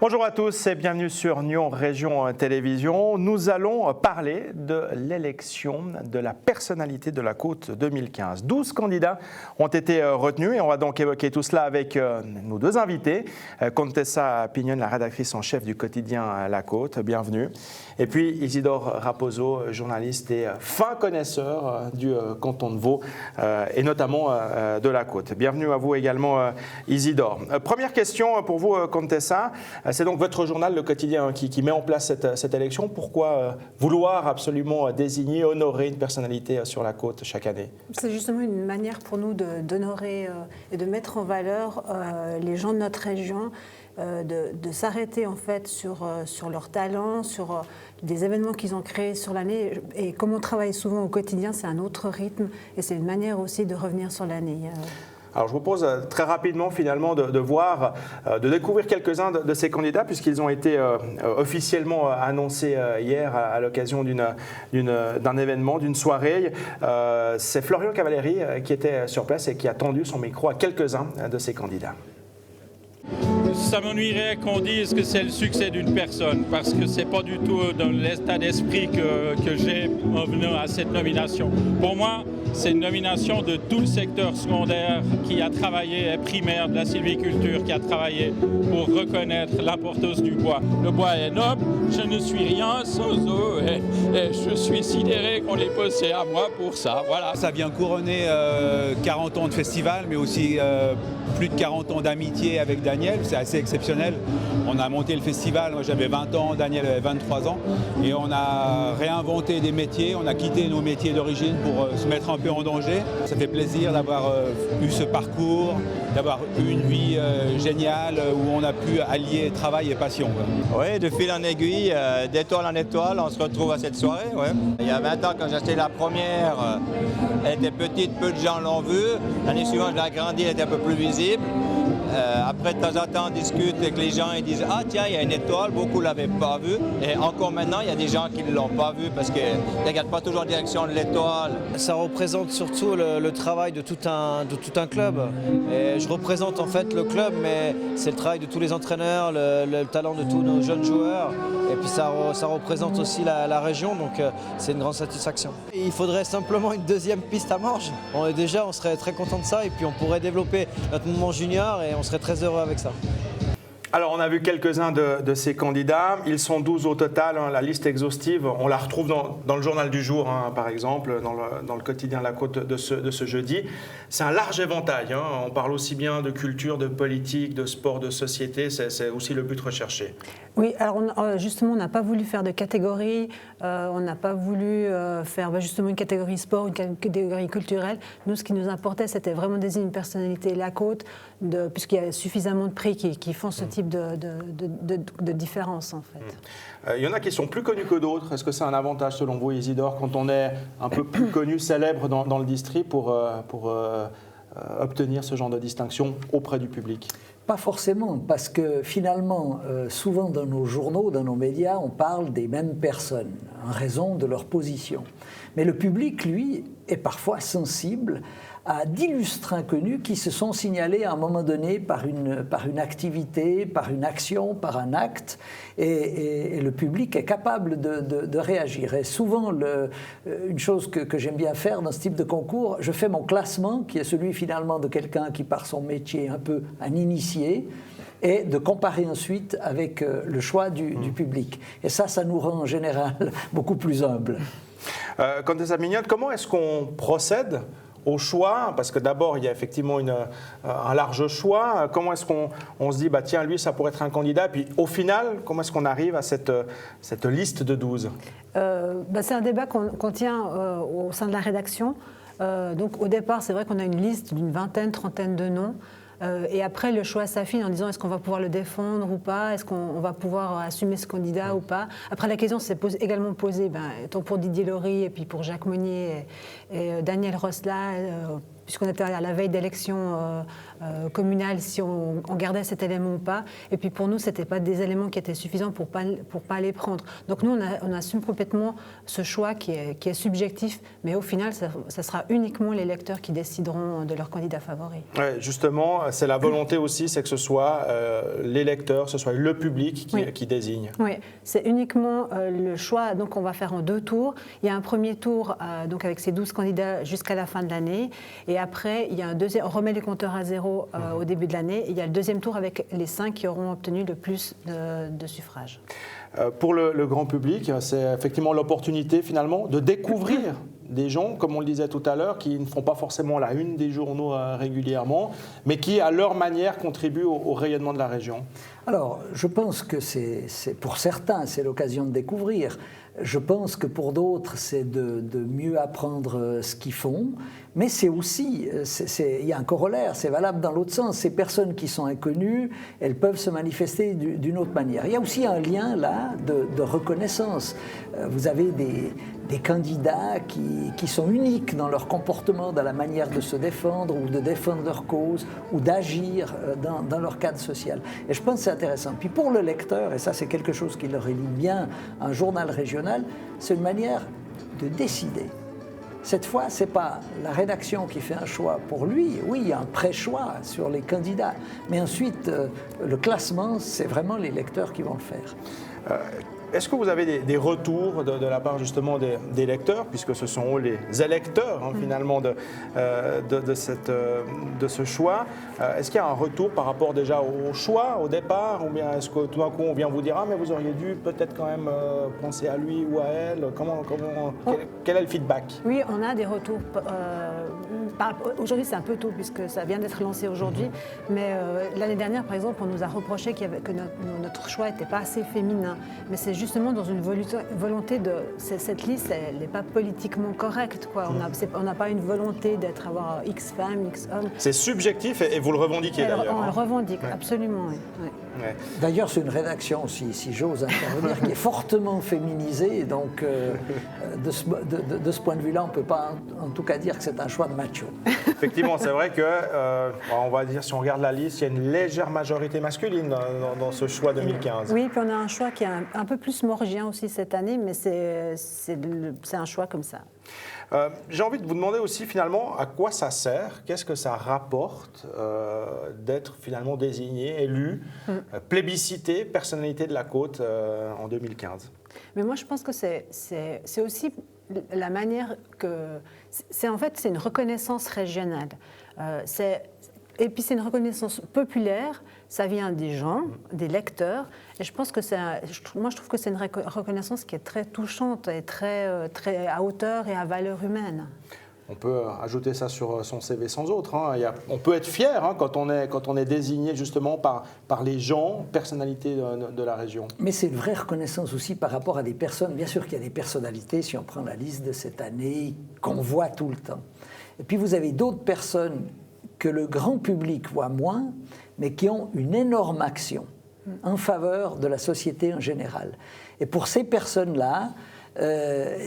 Bonjour à tous et bienvenue sur Nyon Région Télévision. Nous allons parler de l'élection de la personnalité de la Côte 2015. 12 candidats ont été retenus et on va donc évoquer tout cela avec nos deux invités. Contessa Pignone, la rédactrice en chef du quotidien La Côte, bienvenue. Et puis Isidore Raposo, journaliste et fin connaisseur du canton de Vaud et notamment de La Côte. Bienvenue à vous également Isidore. Première question pour vous Contessa. C'est donc votre journal, Le Quotidien, qui met en place cette élection. Pourquoi vouloir absolument désigner, honorer une personnalité sur la côte chaque année? C'est justement une manière pour nous d'honorer et de mettre en valeur les gens de notre région, de s'arrêter en fait sur leurs talents, sur des événements qu'ils ont créés sur l'année. Et comme on travaille souvent au quotidien, c'est un autre rythme et c'est une manière aussi de revenir sur l'année. Alors je vous propose très rapidement finalement de voir, de découvrir quelques-uns de ces candidats puisqu'ils ont été officiellement annoncés hier à l'occasion d'un événement, d'une soirée. C'est Florian Cavalleri qui était sur place et qui a tendu son micro à quelques-uns de ces candidats. Ça m'ennuierait qu'on dise que c'est le succès d'une personne parce que c'est pas du tout dans l'état d'esprit que j'ai en venant à cette nomination. Pour moi, c'est une nomination de tout le secteur secondaire qui a travaillé, primaire de la sylviculture, qui a travaillé pour reconnaître l'importance du bois. Le bois est noble, je ne suis rien sans eux et je suis sidéré qu'on ait posé à moi pour ça. Voilà. Ça vient couronner 40 ans de festival, mais aussi plus de 40 ans d'amitié avec Daniel. C'est assez exceptionnel. On a monté le festival, moi j'avais 20 ans, Daniel avait 23 ans, et on a réinventé des métiers, on a quitté nos métiers d'origine pour se mettre un peu en danger. Ça fait plaisir d'avoir eu ce parcours, d'avoir eu une vie géniale où on a pu allier travail et passion. Oui, de fil en aiguille, d'étoile en étoile, on se retrouve à cette soirée. Ouais. Il y a 20 ans, quand j'ai acheté la première, elle était petite, peu de gens l'ont vue. L'année suivante, je l'ai agrandie, elle était un peu plus visible. Après, de temps en temps, on discute avec les gens et disent « Ah tiens, il y a une étoile, beaucoup ne l'avaient pas vue. » Et encore maintenant, il y a des gens qui ne l'ont pas vue parce qu'ils ne regardent pas toujours en direction de l'étoile. Ça représente surtout le travail de tout un club. Et je représente en fait le club, mais c'est le travail de tous les entraîneurs, le talent de tous nos jeunes joueurs. Et puis ça représente aussi la région, donc c'est une grande satisfaction. Il faudrait simplement une deuxième piste à Morges. On serait très content de ça et puis on pourrait développer notre mouvement junior et on serait très heureux avec ça. Alors, on a vu quelques-uns de ces candidats. Ils sont 12 au total. La liste exhaustive, on la retrouve dans le journal du jour, par exemple, dans le quotidien La Côte de ce jeudi. C'est un large éventail. On parle aussi bien de culture, de politique, de sport, de société. C'est aussi le but recherché. Oui, alors justement, on n'a pas voulu faire de catégorie. On n'a pas voulu faire justement une catégorie sport, une catégorie culturelle. Nous, ce qui nous importait, c'était vraiment désigner une personnalité La Côte, puisqu'il y a suffisamment de prix qui font ce type de différence, en fait. Il y en a qui sont plus connus que d'autres. Est-ce que c'est un avantage, selon vous, Isidore, quand on est un peu plus connu, célèbre dans le district pour obtenir ce genre de distinction auprès du public? Pas forcément, parce que finalement, souvent dans nos journaux, dans nos médias, on parle des mêmes personnes, en raison de leur position. Mais le public, lui, est parfois sensible à d'illustres inconnus qui se sont signalés à un moment donné par une activité, par une action, par un acte, et le public est capable de réagir. Et souvent, une chose que j'aime bien faire dans ce type de concours, je fais mon classement, qui est celui finalement de quelqu'un qui, par son métier, un peu un initié, et de comparer ensuite avec le choix du public. Et ça nous rend en général beaucoup plus humbles. Contessa Pignone, comment est-ce qu'on procède au choix, parce que d'abord il y a effectivement un large choix. Comment est-ce qu'on se dit tiens, lui ça pourrait être un candidat, puis au final comment est-ce qu'on arrive à cette liste de 12? C'est un débat qu'on tient au sein de la rédaction. Donc au départ c'est vrai qu'on a une liste d'une vingtaine, trentaine de noms. Et après, le choix s'affine en disant est-ce qu'on va pouvoir le défendre ou pas, est-ce qu'on va pouvoir assumer ce candidat ou pas. Après, la question s'est également posée tant pour Didier Laurie et puis pour Jacques Monnier et Daniel Rosla, puisqu'on était à la veille d'élections communales, si on gardait cet élément ou pas. Et puis pour nous, ce n'étaient pas des éléments qui étaient suffisants pour pas les prendre. Donc nous, on assume complètement ce choix qui est subjectif, mais au final, ça sera uniquement les lecteurs qui décideront de leur candidat favori. Ouais, justement, c'est la volonté aussi, c'est que ce soit les lecteurs, ce soit le public qui désigne. Oui, c'est uniquement le choix. Donc on va faire en 2 tours. Il y a un premier tour donc avec ces 12 candidats jusqu'à la fin de l'année. Et après, il y a un deuxième, on remet les compteurs à zéro au début de l'année. Et il y a le deuxième tour avec les 5 qui auront obtenu le plus de suffrages. Pour le grand public, c'est effectivement l'opportunité finalement de découvrir des gens, comme on le disait tout à l'heure, qui ne font pas forcément la une des journaux régulièrement, mais qui, à leur manière, contribuent au rayonnement de la région. Alors, je pense que pour certains, c'est l'occasion de découvrir. Je pense que pour d'autres, c'est de mieux apprendre ce qu'ils font. Mais c'est aussi, il y a un corollaire, c'est valable dans l'autre sens. Ces personnes qui sont inconnues, elles peuvent se manifester d'une autre manière. Il y a aussi un lien là de reconnaissance. Vous avez des candidats qui sont uniques dans leur comportement, dans la manière de se défendre ou de défendre leur cause ou d'agir dans leur cadre social. Et je pense que c'est intéressant. Puis pour le lecteur, et ça c'est quelque chose qui leur relie bien un journal régional, c'est une manière de décider. Cette fois, ce n'est pas la rédaction qui fait un choix pour lui. Oui, il y a un pré-choix sur les candidats. Mais ensuite, le classement, c'est vraiment les lecteurs qui vont le faire. Est-ce que vous avez des retours de la part justement des lecteurs, puisque ce sont eux les électeurs finalement de ce choix? Est-ce qu'il y a un retour par rapport déjà au choix, au départ, ou bien est-ce que tout d'un coup on vient vous dire « Ah mais vous auriez dû peut-être quand même penser à lui ou à elle » quel est le feedback? Oui, on a des retours. Aujourd'hui c'est un peu tôt puisque ça vient d'être lancé aujourd'hui, mais l'année dernière par exemple on nous a reproché que notre choix n'était pas assez féminin, mais c'est justement dans une volonté de... Cette liste, elle n'est pas politiquement correcte, quoi. On n'a pas une volonté d'avoir X femmes, X hommes. C'est subjectif et vous le revendiquez d'ailleurs. On le revendique, absolument, oui. Ouais. D'ailleurs, c'est une rédaction, si j'ose intervenir, qui est fortement féminisée. Donc, de ce point de vue-là, on ne peut pas en tout cas dire que c'est un choix de macho. Effectivement, c'est vrai que, on va dire, si on regarde la liste, il y a une légère majorité masculine dans ce choix 2015. Oui, puis on a un choix qui est un peu plus morgien aussi cette année, mais c'est un choix comme ça. J'ai envie de vous demander aussi finalement à quoi ça sert, qu'est-ce que ça rapporte d'être finalement désigné, élu, plébiscité, personnalité de la côte en 2015. Mais moi je pense que c'est aussi la manière que... En fait, c'est une reconnaissance régionale. Et puis c'est une reconnaissance populaire, ça vient des gens, des lecteurs, et je pense que moi je trouve que c'est une reconnaissance qui est très touchante et très à hauteur et à valeur humaine. On peut ajouter ça sur son CV sans autre. On peut être fier quand on est désigné justement par les gens, personnalités de la région. Mais c'est une vraie reconnaissance aussi par rapport à des personnes. Bien sûr qu'il y a des personnalités, si on prend la liste de cette année, qu'on voit tout le temps. Et puis vous avez d'autres personnes que le grand public voit moins, mais qui ont une énorme action en faveur de la société en général. Et pour ces personnes-là,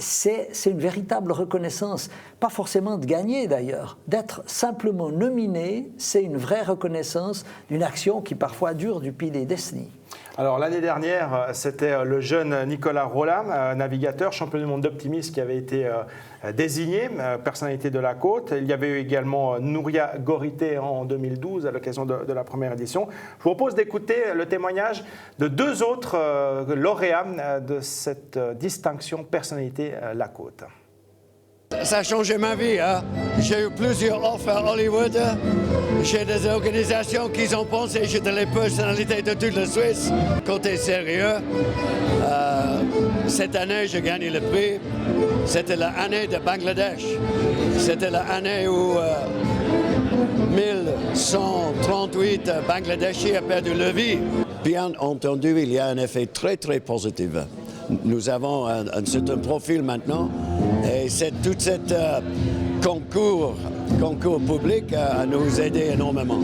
c'est une véritable reconnaissance, pas forcément de gagner d'ailleurs, d'être simplement nominé, c'est une vraie reconnaissance d'une action qui parfois dure depuis des décennies. Alors l'année dernière, c'était le jeune Nicolas Rolam, navigateur, champion du monde d'optimisme, qui avait été désigné, personnalité de la côte. Il y avait eu également Nouria Gorité en 2012 à l'occasion de la première édition. Je vous propose d'écouter le témoignage de 2 autres lauréats de cette distinction personnalité la côte. Ça a changé ma vie. Hein? J'ai eu plusieurs offres à Hollywood. J'ai des organisations qui ont pensé que j'étais les personnalités de toute la Suisse. Côté sérieux, cette année, j'ai gagné le prix. C'était l'année de Bangladesh. C'était l'année où 1138 Bangladeshis ont perdu leur vie. Bien entendu, il y a un effet très très positif. Nous avons un certain profil maintenant et tout cet concours concours public nous aider énormément.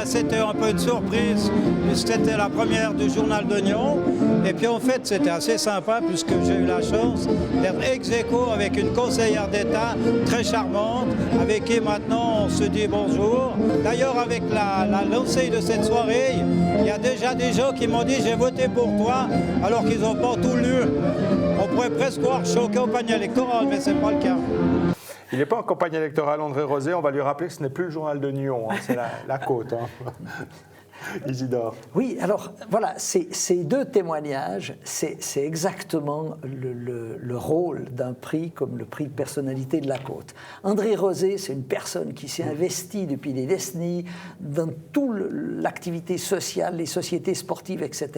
C'était un peu une surprise, c'était la première du Journal de Nyon. Et puis en fait, c'était assez sympa puisque j'ai eu la chance d'être ex-aequo avec une conseillère d'État très charmante, avec qui maintenant on se dit bonjour. D'ailleurs, avec la lancée de cette soirée, il y a déjà des gens qui m'ont dit j'ai voté pour toi, alors qu'ils n'ont pas tout lu. On pourrait presque croire que je suis en campagne électorale, mais ce n'est pas le cas. Il n'est pas en campagne électorale, André Rosé. On va lui rappeler que ce n'est plus le Journal de Nyon, hein, c'est la côte. Hein. Isidore. Oui, alors voilà, ces deux témoignages, c'est exactement le rôle d'un prix comme le prix de personnalité de la côte. André Rosé, c'est une personne qui s'est investie depuis des décennies dans toute l'activité sociale, les sociétés sportives, etc.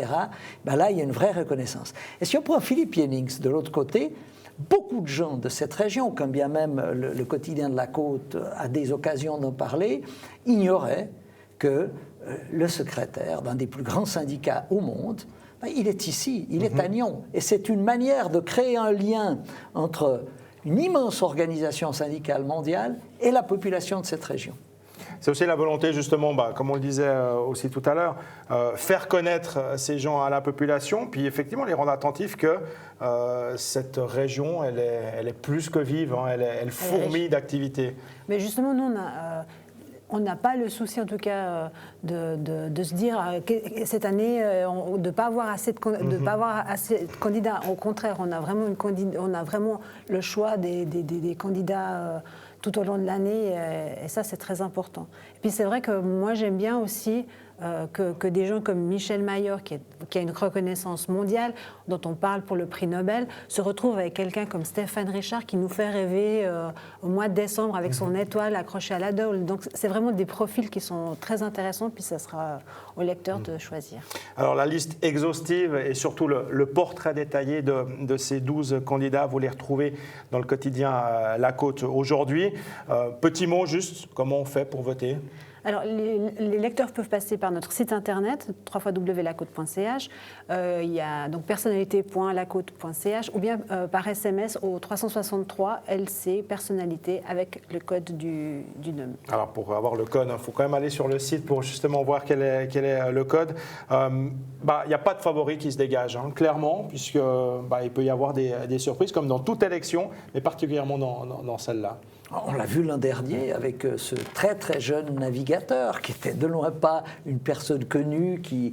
Ben là, il y a une vraie reconnaissance. Et si on prend Philippe Jennings de l'autre côté, beaucoup de gens de cette région, quand bien même le quotidien de la côte a des occasions d'en parler, ignoraient que le secrétaire d'un des plus grands syndicats au monde, il est ici, il est à Nyon. Et c'est une manière de créer un lien entre une immense organisation syndicale mondiale et la population de cette région. C'est aussi la volonté, justement, comme on le disait aussi tout à l'heure, faire connaître ces gens à la population, puis effectivement les rendre attentifs que cette région, elle est plus que vive, hein, elle fourmille d'activités. Mais justement, nous, on n'a pas le souci, en tout cas, de se dire que cette année, de ne pas avoir assez de candidats. Au contraire, on a vraiment le choix des candidats tout au long de l'année, et ça, c'est très important. Et puis, c'est vrai que moi, j'aime bien aussi que des gens comme Michel Mayor, qui a une reconnaissance mondiale, dont on parle pour le prix Nobel, se retrouvent avec quelqu'un comme Stéphane Richard, qui nous fait rêver au mois de décembre avec son étoile accrochée à la dôle. Donc, c'est vraiment des profils qui sont très intéressants, puis ça sera au lecteur de choisir. Alors, la liste exhaustive et surtout le portrait détaillé de ces 12 candidats, vous les retrouvez dans le quotidien La Côte aujourd'hui. Petit mot juste, comment on fait pour voter ? Alors, les lecteurs peuvent passer par notre site internet, www.lacote.ch. Il y a donc personnalité.lacote.ch ou bien par SMS au 363 LC personnalité avec le code du NUM. Alors, pour avoir le code, il faut quand même aller sur le site pour justement voir quel est le code. Il n'y a pas de favori qui se dégage, hein, clairement, puisqu'il peut y avoir des surprises, comme dans toute élection, mais particulièrement dans celle-là. On l'a vu l'an dernier avec ce très très jeune navigateur qui était de loin pas une personne connue qui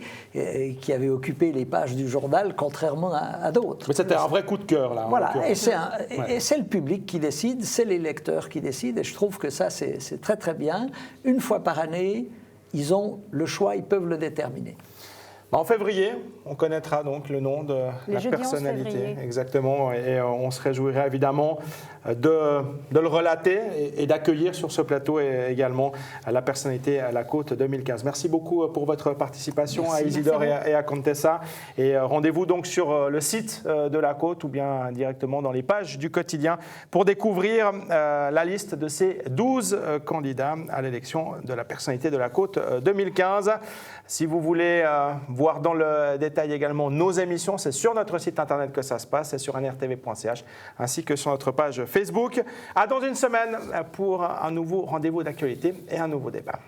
avait occupé les pages du journal, contrairement à d'autres. Mais c'était un vrai coup de cœur là. Voilà, et c'est le public qui décide, c'est les lecteurs qui décident, et je trouve que ça c'est très très bien. Une fois par année, ils ont le choix, ils peuvent le déterminer. En février, on connaîtra donc le nom de la personnalité. Exactement, et on se réjouirait évidemment de le relater et d'accueillir sur ce plateau également la personnalité à la Côte 2015. Merci beaucoup pour votre participation. Merci, à Isidore et à Contessa. Et rendez-vous donc sur le site de la Côte ou bien directement dans les pages du quotidien pour découvrir la liste de ces 12 candidats à l'élection de la personnalité de la Côte 2015. Si vous voulez voir dans le détail également nos émissions, c'est sur notre site internet que ça se passe, c'est sur nrtv.ch ainsi que sur notre page Facebook. À dans une semaine pour un nouveau rendez-vous d'actualité et un nouveau débat.